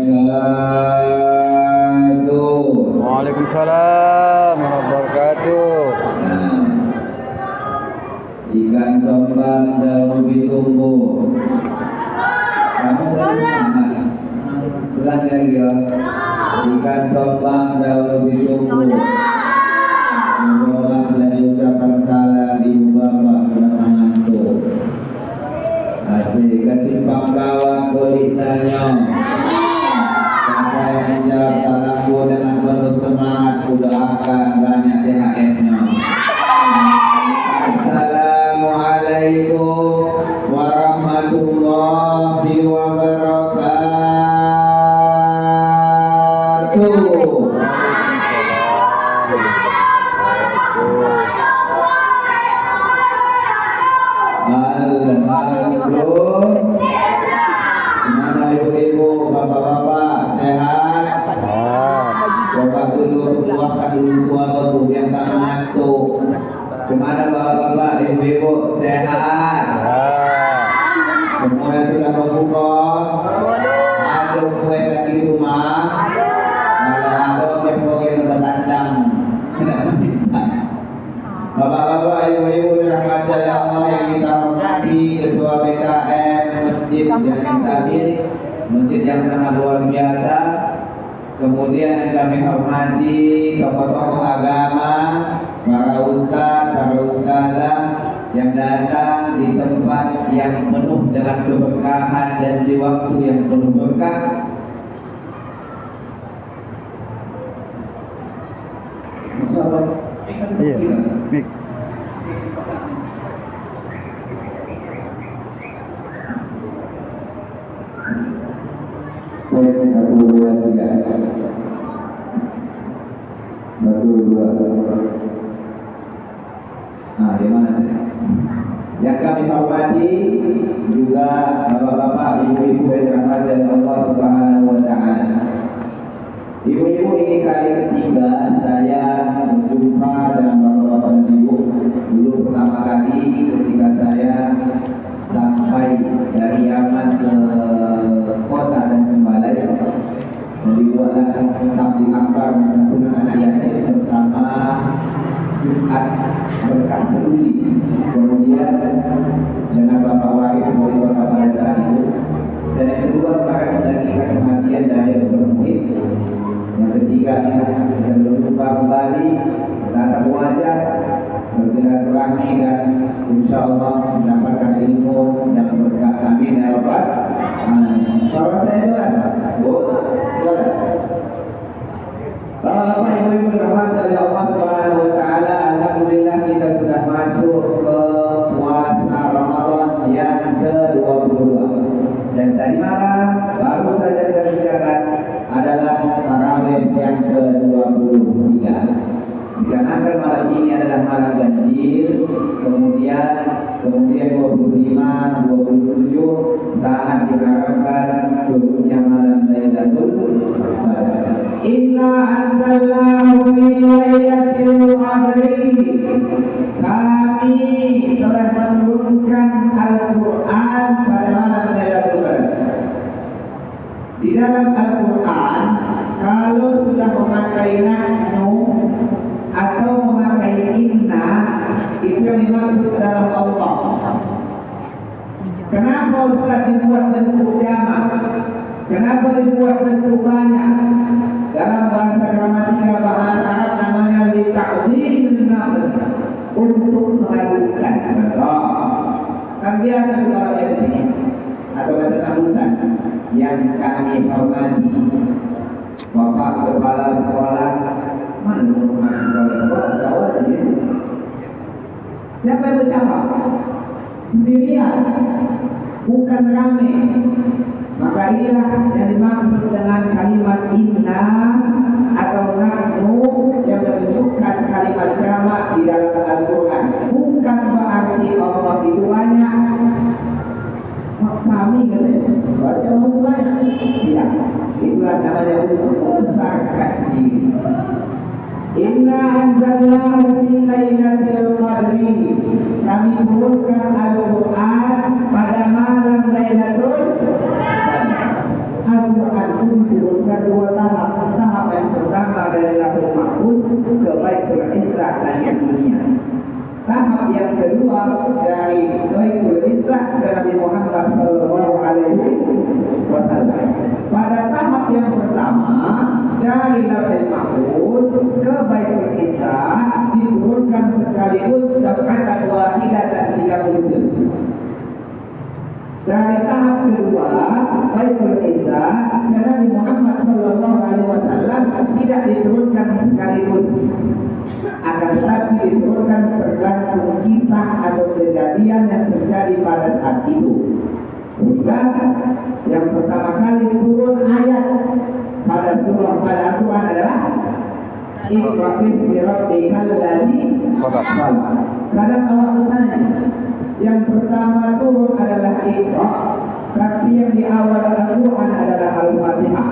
wabarakatuh. Waalaikumsalam warahmatullahi wabarakatuh. Ikan sombang daun ditumbuh. Kamu harus semangat. Ulang lagi ya. Ikan sombang daun ditumbuh. Semoga sudah diucapkan salam ibu bapak sudah mengantuk. Asik kesimpang kawan tulisannya. Sampai menjawab salamku dengan penuh semangat, ku doakan banyak THR-nya. Assalamualaikum warahmatullahi wabarakatuh. Alhamdulillah. Gimana ibu-ibu, bapak-bapak, sehat? Coba dulu keluarkan dulu suara tuh yang tak mengantuk. Gimana bapak-bapak, ibu-ibu, sehat? Semuanya sudah berbuka? Ada kue lagi di rumah? Kalau ada kue yang berdandang. Bapak-bapak, ibu-ibu dirahmati Allah yang kita hormati, Ketua BKM Masjid Jami Sabir, masjid yang sangat luar biasa. Kemudian yang kami hormati tokoh-tokoh agama, para ustadzah yang datang di tempat yang penuh dengan keberkahan dan di waktu yang penuh berkah. Masyaallah. Iya. Mik. Satu dua tiga. Nah, di mana tadi? Yang kami hormati juga bapak-bapak, ibu-ibu yang dirahmati oleh Allah Subhanahu wa taala. Ibu-ibu, ini kali ketiga saya berjumpa dengan bapak-bapak dan ibu. Dulu pertama kali ketika saya sampai dari Yaman ke kota dan kembali, dibuatlah tabligh akbar dengan anak yatim bersama Jumat Berkah Peduli. Kemudian dengan Bapak Waris wali kota pada saat itu. Dan yang kedua kemarin mendakikan pengajian dari Muhid. Yang ketiga kita berjumpa kembali, tatap wajah, bersilaturahmi dan insya Allah mendapatkan ilmu dan berkah. Amin ya rabbal alamin. Suara saya jelas, Bu? Jelas. Bapak ibu-ibu dirahmati oleh Allah Subhanahu wa taala, alhamdulillah kita sudah masuk ke puasa Ramadan yang ke-22. Dan tadi malam baru saja kita bicarakan adalah tarawih yang ke-23. Dikarenakan malam ini adalah malam ganjil, kemudian 25, 27 saat diharapkan turunnya malam Lailatul Qadar. Inna anzalnahu fi lailatul qadri. Kami telah menurunkan Al-Quran pada malam Lailatul Qadar. Di dalam Al-Quran, kalau sudah memakai nahnu atau memakai inna, itu yang dimaksud adalah Allah. Kenapa Ustaz dibuat bentuk jamak? Kenapa dibuat bentuk banyak? Dalam bahasa gramatika bahasa Arab namanya lita'zim nafs, untuk mengagungkan. Contoh, kan biasa kalau MC atau kata sambutan yang kami hormati Bapak Kepala Sekolah. Mana menghormati kepala sekolah? Tahu tadi. Siapa yang bercakap? Sendirian, bukan rame. Maka inilah yang dimaksud dengan kalimat inna atau nahnu yang menunjukkan kalimat jamak di dalam Al-Quran. Bukan berarti Allah itu banyak. Kami katanya, baca Allah banyak. Tidak, itulah namanya untuk membesarkan diri. Inna anzalnahu fi lailatul qadri. Kami turunkan Al-Quran pada malam Lailatul Qadar. Al-Quran itu itu diturunkan dua tahap. Tahap yang pertama dari Lauhul Mahfuz ke Baitul Izzah langit dunia. Tahap yang kedua dari Baitul Izzah ke Nabi Muhammad sallallahu alaihi wasallam. Pada tahap yang pertama dari Lauhul Mahfuz ke Baitul Izzah diturunkan sekaligus daf'atan wahidatan 30 juz. Dari tahap kedua Baitul Izzah ke Nabi Muhammad sallallahu alaihi wasallam tidak diturunkan sekaligus, akan tetapi diturunkan tergantung kisah atau kejadian yang terjadi pada saat itu. Sehingga yang pertama kali turun ayat pada surah pada Al-Quran adalah Iqra bismi rabbikal ladzi khalaq. Kadang awak bertanya, yang pertama turun adalah Iqra, tapi yang di awal Al-Quran adalah Al-Fatihah.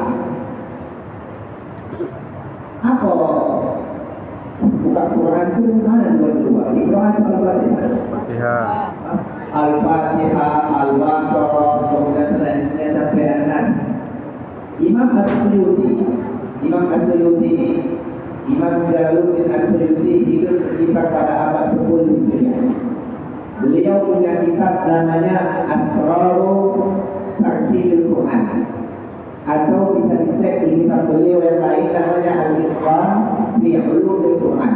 Apa? Buka Quran itu mana dua-dua? Iqra atau Al-Fatihah? Al-Fatihah, Al-Baqarah, kemudian selanjutnya sampai An-Nas. Imam As-Suyuti ini, Imam Jalaluddin As-Suyuti hidup sekitar pada abad 10 Hijriah. Beliau punya kitab namanya Asraru Tartibil Quran, atau bisa dicek di kitab beliau yang lain namanya Al-Itqan fi Ulumil Quran.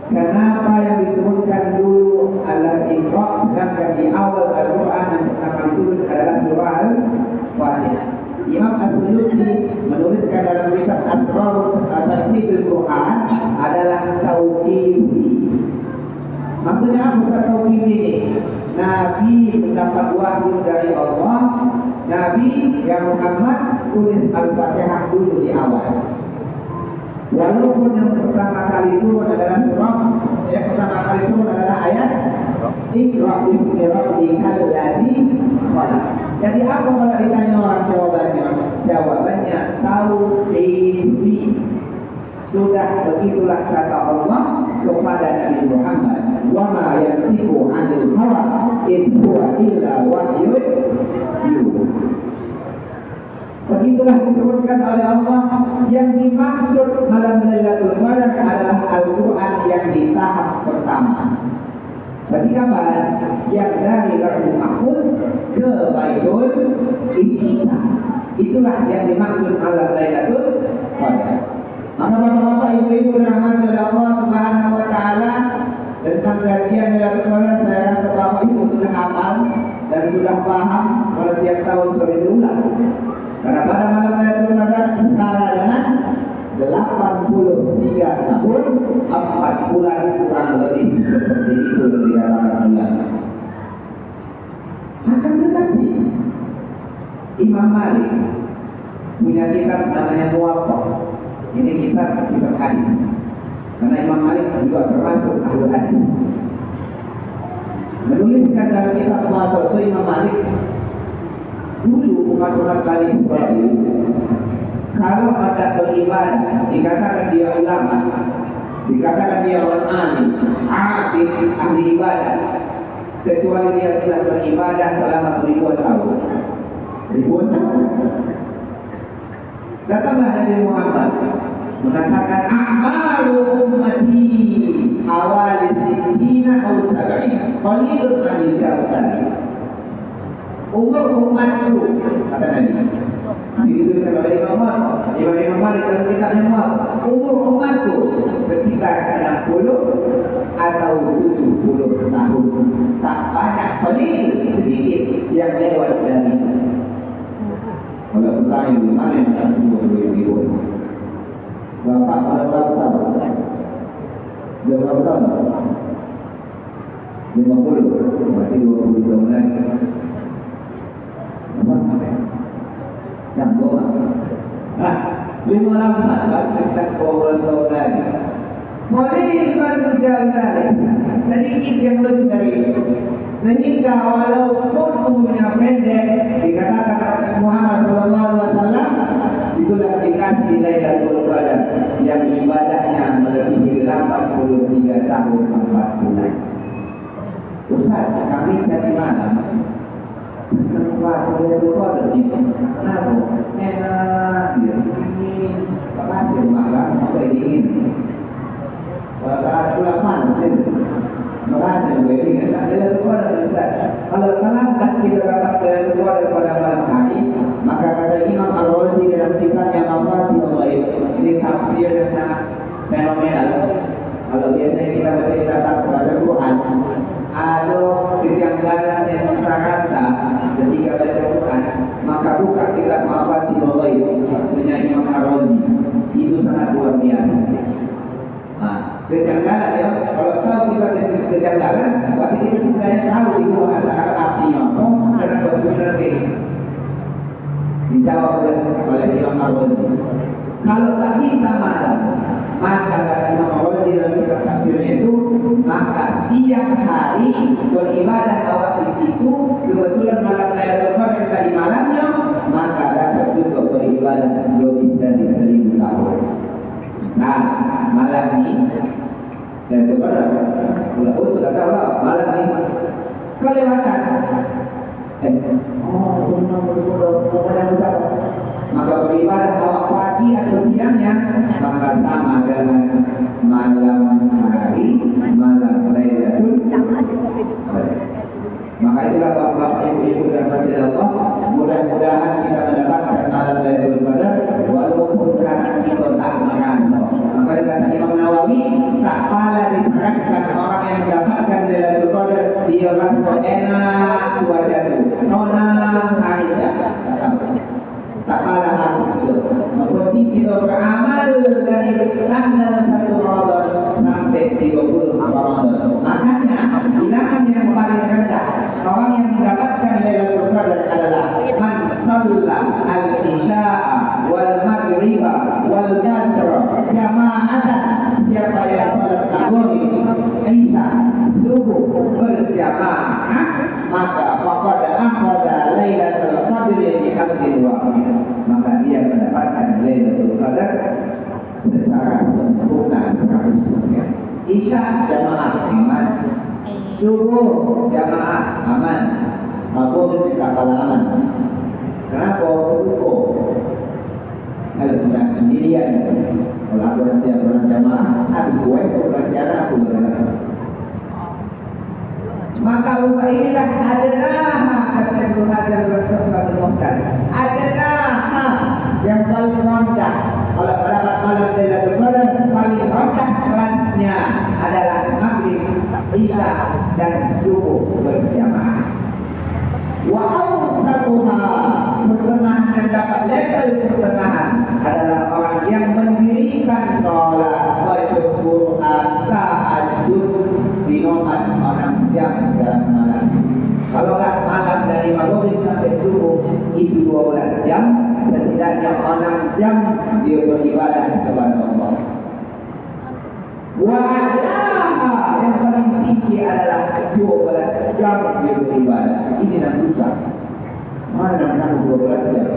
Kenapa yang diturunkan dulu adalah Iqra, sedangkan di awal Al-Quran yang pertama ditulis adalah surah Al-Fatihah? Imam As-Suyuti menuliskan dalam kitab Asrar Tartibil Quran adalah tauqifi. Maksudnya apa tauqifi ini? Nabi mendapat wahyu dari Allah, Nabi yang Muhammad tulis Al-Fatihah dulu di awal. Walaupun yang pertama kali turun adalah surah, yang pertama kali turun adalah ayat Iqra bismi rabbikal ladzi khalaq. Jadi apa kalau ditanya orang jawabannya? Jawabannya tauqifi. Sudah begitulah kata Allah kepada Nabi Muhammad, wa ma yantiqu 'anil hawa in huwa illa wahyun yuha. Begitulah diturunkan oleh Allah. Yang dimaksud malam Lailatul Qadar adalah Al-Quran yang di tahap pertama. Berarti kapan? Yang dari Lauhul Mahfuz ke Baitul Izzah. Itulah yang dimaksud malam Lailatul Qadar. Maka bapak-bapak, ibu-ibu dirahmati oleh Allah Subhanahu wa taala, tentang kajian Lailatul Qadar saya rasa bapak ibu sudah hafal dan sudah paham. Kalau tiap tahun sering diulang. Karena pada malam Lailatul Qadar setara dengan 83 tahun 4 bulan kurang lebih, seperti itu yang dikatakan ulama. Akan tetapi Imam Malik punya kitab namanya Muwatta. Ini kitab hadis. Karena Imam Malik juga termasuk ahli hadis. Menuliskan dalam kitab Muwatta itu Imam Malik, dulu umat-umat Bani Israel kalau ada beribadah dikatakan dia ulama, dikatakan dia orang alim, abid, ahli ibadah, kecuali dia sudah beribadah selama ribuan tahun. Datanglah Nabi Muhammad mengatakan a'malu ummati awali sittina aw sab'in qalilun an yajawzani. Umur umatku, kata Nabi, dituliskan oleh Imam Malik dalam kitabnya Muwatta. Umur umatku sekitar 60 atau 70 tahun. Tak banyak, paling sedikit yang lewat dari. Kalau bertanya di mana yang akan ibu-ibu? Bapak pada berapa tahun? Dia berapa tahun? 50, berarti 20 tahun lagi. Yang bohong. 58, sukses 12 tahun lagi. Qalilun jawzalik, sedikit yang lebih dari itu. Sehingga walaupun umurnya pendek, dikatakan Muhammad SAW itulah dikasih Lailatul Qadar yang ibadahnya melebihi 83 tahun 4 bulan. Ustaz, kami tadi malam Wah, Lailatul Qadar ini kenapa? Enak, dia dingin. Makasih makan, apa dingin? Kalau tak ada pula panas, makasih dingin. Tak Lailatul Qadar Ustaz. Kalau terlambat kita dapat Lailatul Qadar pada malam hari, maka kata Imam Ar-Razi dalam kitabnya Mafatihul Ghaib, ini tafsir yang sangat fenomenal. Kalau biasanya kita baca Quran, ada kejanggalan yang kita rasa ketika baca Quran, maka buka kitab Mafatihul Ghaib punya Imam Ar-Razi, itu sangat luar biasa. Kejanggalan ya, kalau tahu kita kejanggalan, berarti kita sebenarnya tahu itu bahasa Arab artinya apa, kenapa sebenarnya dijawab oleh Imam Ar-Razi. Kalau tak bisa malam, maka kata Imam Ar-Razi dalam kitab tafsirnya itu, maka siang hari beribadah awak di situ, kebetulan malam Lailatul Qadar tadi malamnya, maka dapat juga beribadah lebih dari 1000 tahun. Misal malam ini Lailatul Qadar, sudah tahu lah malam ini kelewatan. Maka beribadah awak pagi atau siangnya, maka sama dengan malam hari, malam Lailatul Qadar. Maka itulah bapak-bapak, ibu-ibu dan hadirin Allah, mudah-mudahan kita mendapatkan malam Lailatul Qadar walaupun karena kita tak merasa. Maka kata Imam Nawawi, tak pala disangkakan orang yang mendapatkan Lailatul Qadar dia rasa enak cuaca itu, nonang hari tak pala harus itu. Berarti kita beramal dari tanggal 1 Ramadan sampai 30 Ramadan. Makanya bilangan yang paling rendah orang yang mendapatkan Lailatul Qadar adalah man shalla al-isya'a wal maghriba wal fajr jama'atan. Siapa yang salat maghrib, isya, subuh berjamaah, maka faqad akhadha Lailatul Qadar bi hadzin wahid. Maka dia mendapatkan Lailatul Qadar secara sempurna 100%. Isya jamaah aman, subuh jamaah aman, maghrib tak kalah aman. Kenapa? Kalau sudah sendirian, kalau aku nanti yang sholat jamaah, habis gue rencana aku bergerak. Maka usaha inilah adalah kata Ibnu Hajar berkata, adalah yang paling rendah. Kalau pada malam Lailatul Qadar paling rendah kelasnya adalah maghrib, isya dan subuh berjamaah. Wa awsatuha, pertengahan dan dapat level pertengahan adalah orang yang mendirikan sholat, baca Quran, tahajud dinoman 6 jam dalam malam. Kalau malam dari maghrib sampai subuh itu 12 jam, setidaknya 6 jam dia beribadah kepada Allah. Wa'alaha, yang paling tinggi adalah 12 jam dia beribadah. Ini yang susah. Mana yang sanggup 12 jam?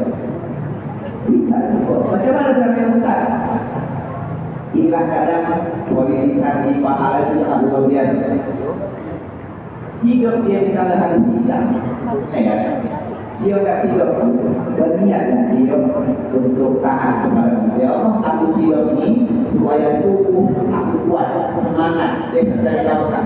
Bisa juga. Macam mana caranya Ustaz? Inilah kadang organisasi pahala itu sangat luar biasa. Hidup dia misalnya habis isya, dia tak tidur, berniatlah dia untuk taat kepada Allah. Allah, aku tidur ini supaya subuh aku kuat semangat dia mencari nafkah.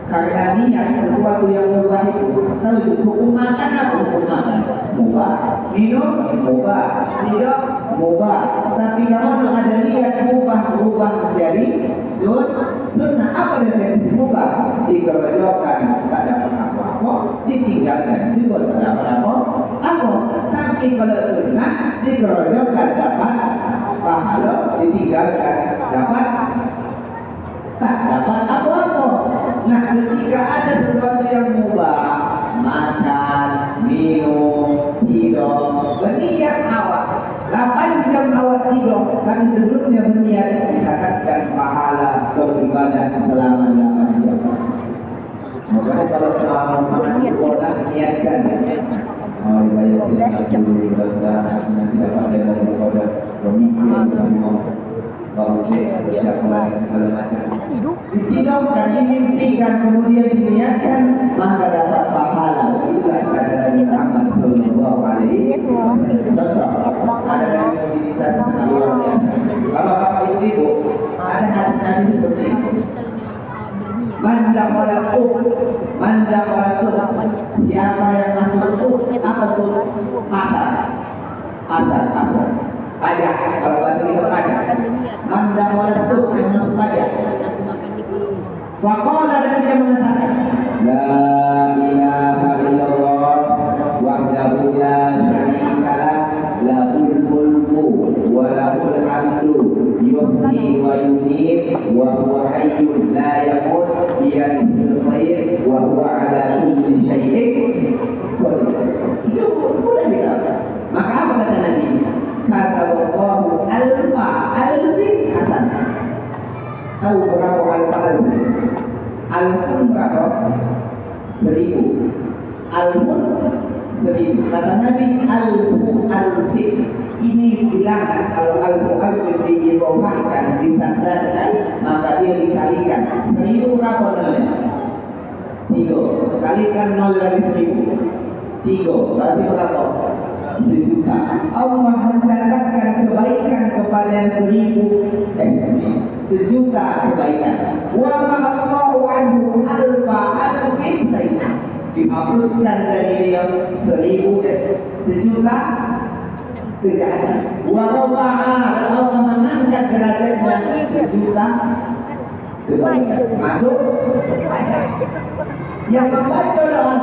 Karena niat sesuatu yang mubah itu, kalau hukum makan apa hukum makan? Mubah. Minum mubah. Tidak mubah. Tapi kalau ada niat mubah berubah menjadi sunnah. Apa definisi mubah? Dikerjakan tak dapat apa-apa, ditinggalkan juga tak dapat apa-apa. Tapi kalau sunnah dikerjakan dapat pahala, ditinggalkan dapat tak dapat apa-apa. Nah, ketika ada sesuatu yang mubah, makan, minum, tidur, berniat awak 8 jam awak tidur, tapi sebelumnya berniat disangkakan pahala beribadah selama 8 jam. Makanya kalau makan sekolah niatkan, riwayat yang dulu nanti dapat dengan kepada pemimpin semua. Siapa segala macam ditidurkan, dimimpikan, kemudian diniatkan, maka dapat pahala. Itulah kata Nabi Muhammad SAW. Sallallahu Alaihi Wasallam. Contoh, ada dari mujizat sangat luar biasa. Bapak-bapak, ibu-ibu, ada hadis seperti itu. Manda siapa yang masuk suk? Apa suk? Pasar. Pajak. Kalau bahasa kita pajak. Manda suk yang masuk pajak. Faqala, dan dia mengatakan, La ilaha illallah wahdahu la syarika lah, lahul mulku wa lahul hamdu yuhyi wa yumiit wa huwa hayyun la yamut biyadihil khair wa huwa ala kulli syai'in qadir. Itu mudah dikatakan. Maka apa kata Nabi? Kata Allahu alfin hasanah. Tahu berapa alfin? Alfun berapa? 1000. Alfun 1000. Kata Nabi, alfin. Ini bilangan. Kalau alfin diibawahkan, disandarkan, maka dia dikalikan. 1000 berapa nolnya? 3. Kalikan 0 dari 1000. 3. Berarti berapa? 1.000.000. Allah mencatatkan kebaikan kepada 1.000 kebaikan. Wa ma'allahu anhu alfin sayyi'ah. Dihapuskan dari dia 1.000 kejahatan. Wa rafa'a, Allah mengangkat derajatnya 1.000.000 kebaikan. Masuk. Yang membaca doa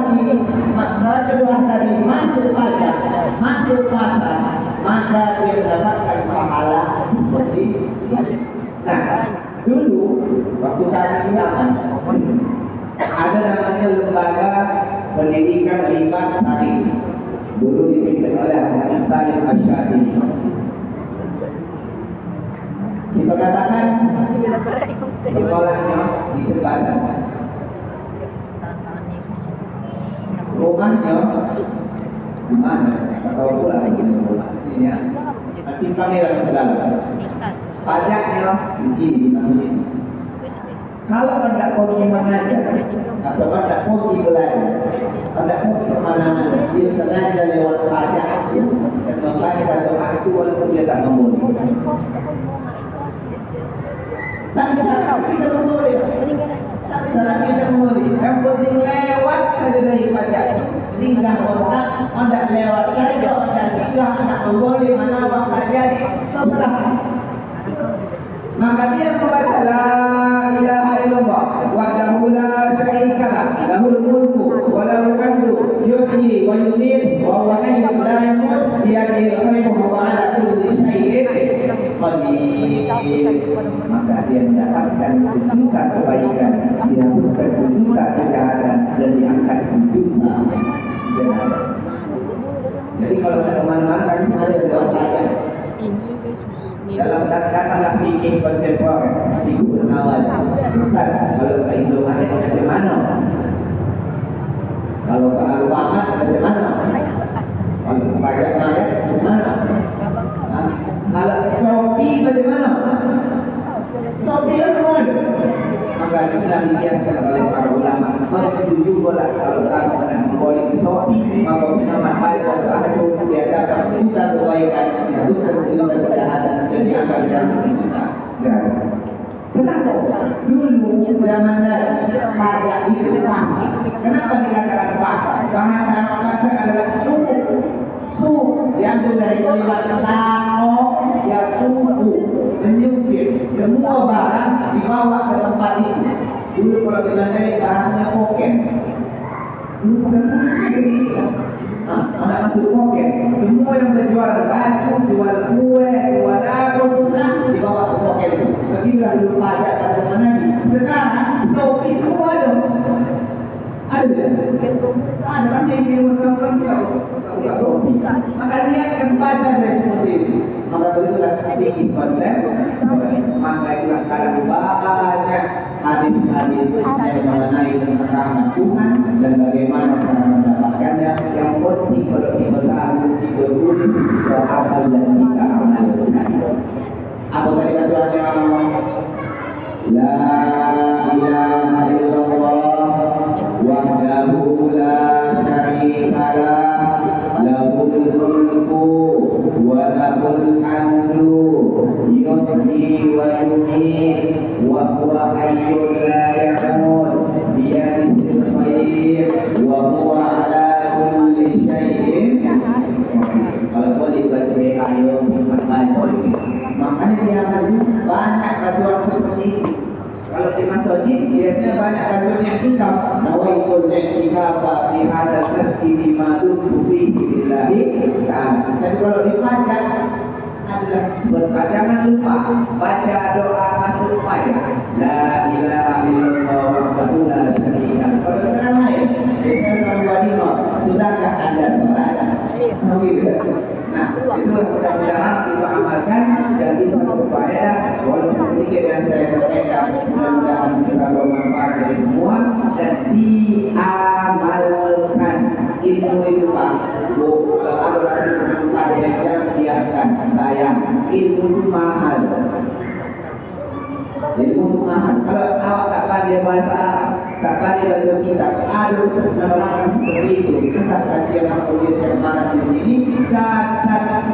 tadi masuk pajak, masuk pasar, maka dia mendapatkan pahala seperti ini. Nah, dulu waktu kami di Yaman, ada namanya lembaga pendidikan ribat tadi. Dulu dipimpin oleh Habib Salim Asy'ari. Kita katakan sekolahnya di jembatan. Rumahnya di mana? Tak tahu pula di sini rumah. Sini ya. Simpang dalam segala. Pajaknya di sini maksudnya. Kalau anda pergi mengajar atau anda pergi belajar, anda pergi kemana-mana, dia sengaja lewat pajak dan membaca doa itu walaupun dia tak memboleh. Tak salah kita memboleh. Tak salah kita memboleh. Yang penting lewat saja dari pajak itu, singgah otak, anda lewat saja, anda singgah, anda memboleh mana waktu jadi, terserah. Maka dia membaca la ilaha illallah wahdahu la syarika lah, lahul mulku wa lahul hamdu yuhyi wa yumiit wa huwa hayyun la yamut biyadihil khairu wa huwa ala kulli syai'in qadir. Maka dia mendapatkan 1.000.000 kebaikan, dihapuskan 1.000.000 kejahatan, dan diangkat 1.000.000 jenazah. Jadi kalau ada kemana-mana kami sengaja lewat aja. Dalam katakanlah fikih kontemporer, Ibu Nawawi, Ustaz, kalau ke Indomaret macam mana? Kalau ke Alfamart macam mana? Kalau ke pajak-pajak macam mana? Kalau ke Shopee macam mana? Shopee kan semua. Maka disini dikiaskan oleh para ulama. Begitu juga kalau kamu hendak memboleh ke Shopee, maka menamat baca doa itu, dia dapat 1.000.000 kebaikan, dihapuskan 1.000.000 kejahatan, dan diangkat dengan 1.000.000. Kenapa? Dulu zaman Nabi pajak itu pasar. Kenapa dikatakan pasar? Bahasa adalah suku. Suku diambil dari kalimat sako, ya suku, menyupir. Semua barang dibawa ke tempat itu. Dulu kalau kita dari bahasanya poken. Dulu bahasanya seperti itu. Ada masuk poken. Semua yang berjual baju, jual kue, jual apa terserah dibawa ke poken itu. Begitulah dulu pajak pada zaman Nabi. Sekarang Shopee semua ada. Ada kan yang diumumkan suka buka Shopee. Maka dia akan baca dari seperti itu. Maka begitulah bikin konten. Maka itulah kadang banyak hadis-hadis yang mengenai tentang rahmat Tuhan dan bagaimana cara mendapatkannya. Yang penting kalau kita tahu, kita tulis, kita amal dan kita amalkan. Apa tadi bacanya? La ilaha illallah wahdahu la syarika lah, lahu nikmat baca itu. Makanya dia banyak bacaan seperti itu. Kalau di masjid biasanya banyak bacaan yang ikaf. Nawaitul i'tikaf fi hadzal masjid ma dumtu fihi lillahi ta'ala. Dan kalau di pajak adalah jangan lupa baca doa masuk pajak. La ilaha illallah wahdahu la syarika lahu. Kalau kata lain, kita selalu sudahkah Anda sholat? Nah, itu mudah-mudahan kita amalkan dan bisa berfaedah. Walaupun sedikit yang saya sampaikan, mudah-mudahan bisa bermanfaat bagi semua dan diamalkan. Ilmu itu Pak, kalau ada rasa bermanfaat yang jangan dibiarkan. Sayang, ilmu itu mahal. Ilmu itu mahal. Kalau awak tak pandai bahasa Arab, tak pandai baca kitab, ada ustaz menerangkan seperti itu. Kita kajian maulid yang mana di sini, catat.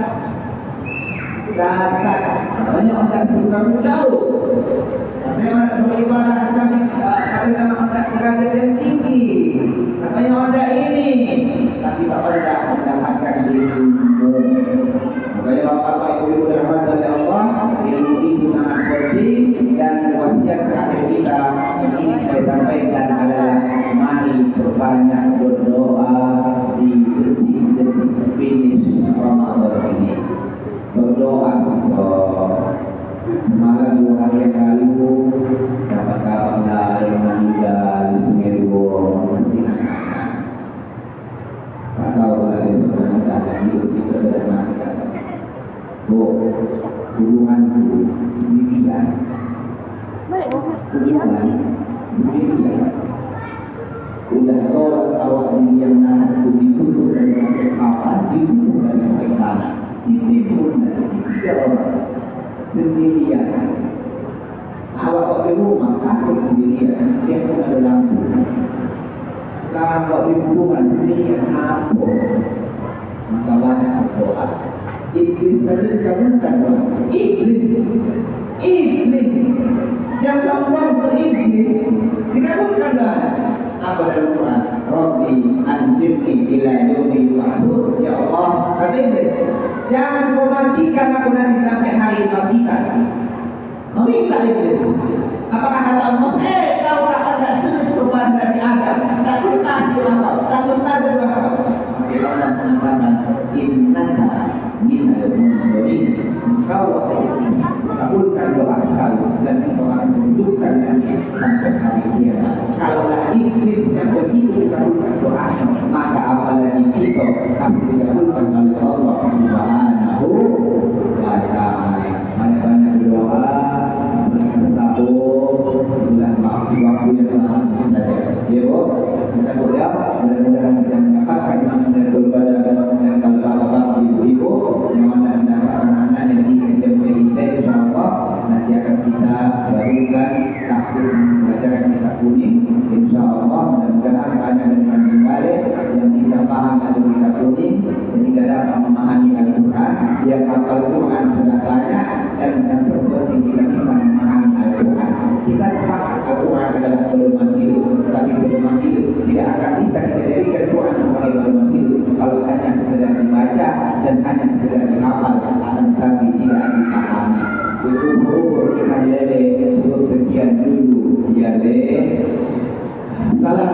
Katanya orang suka mudaus. Katanya orang beribadah sampai katanya orang derajat yang tinggi. Katanya orang ini, tapi tak orang mendapatkan ilmu. Makanya bapak-bapak ibu-ibu dirahmati oleh Allah, ilmu itu sangat penting dan wasiat terakhir kita yang ini saya sampaikan adalah mari perbanyak berdoa di detik-detik finish Ramadan ini. Berdoa untuk semalam 2 hari yang lalu dapat kabar yang meninggal di Sungai Ruo masih anak-anak. Tak tahu lagi sebenarnya ada hidup itu dari mana kata. Hubunganku sendirian. Sendirian. Udah orang awak diri yang nahan itu ditutup dari pakai papan, ditutup dari pakai tanah. Ditimbun dari 3 orang sendirian. Awak kok di rumah takut sendirian, dia pun ada lampu. Sekarang kok di hubungan sendirian apa? Maka banyak berdoa. Iblis saja dikabulkan doa. Iblis yang sombong ke iblis dikabulkan doa. Apa dalam Quran? Rabbi anzirni ila yaumi yub'atsun. Ya Allah, kata iblis, jangan kau matikan aku nanti sampai hari bangkitan. Meminta iblis. Apakah kata Allah, kau tak ada sedikit perubahan dari Adam, tak kasih apa, tak mustajab apa? Allah mengatakan, innaka minal munzirin. Engkau wahai iblis, kabulkan doa kau dan engkau akan menentukan nanti sampai hari kiamat. Kalaulah iblis yang begitu dikabulkan doanya, maka apalagi kita pasti dikabulkan oleh Allah Subhanahu wa Ta'ala. Banyak-banyak berdoa, bersahur, bulan waktu yang sangat mustajab. Ya Bu, bisa kuliah, mudah-mudahan kita mendapatkan manfaat daripada dan kalau bapak-bapak ibu-ibu yang mana mendapatkan anak yang di SMP ini, insyaallah nanti akan kita barukan tahfiz pelajaran kitab kuning. Insyaallah mudah-mudahan banyak dan banyak balik yang bisa paham ajaran kitab kuning sehingga dapat memahami Al-Quran. Yang hafal Quran sudah banyak dan yang terpenting kita bisa memahami Al-Quran. Kita sepakat Al-Quran adalah pedoman hidup, tapi pedoman hidup tidak akan bisa kita jadikan Quran sebagai pedoman hidup kalau hanya sekedar dibaca dan hanya sekedar dihafal, akan tetapi tidak dipahami. Itu kita lele cukup sekian dulu ya le. Salam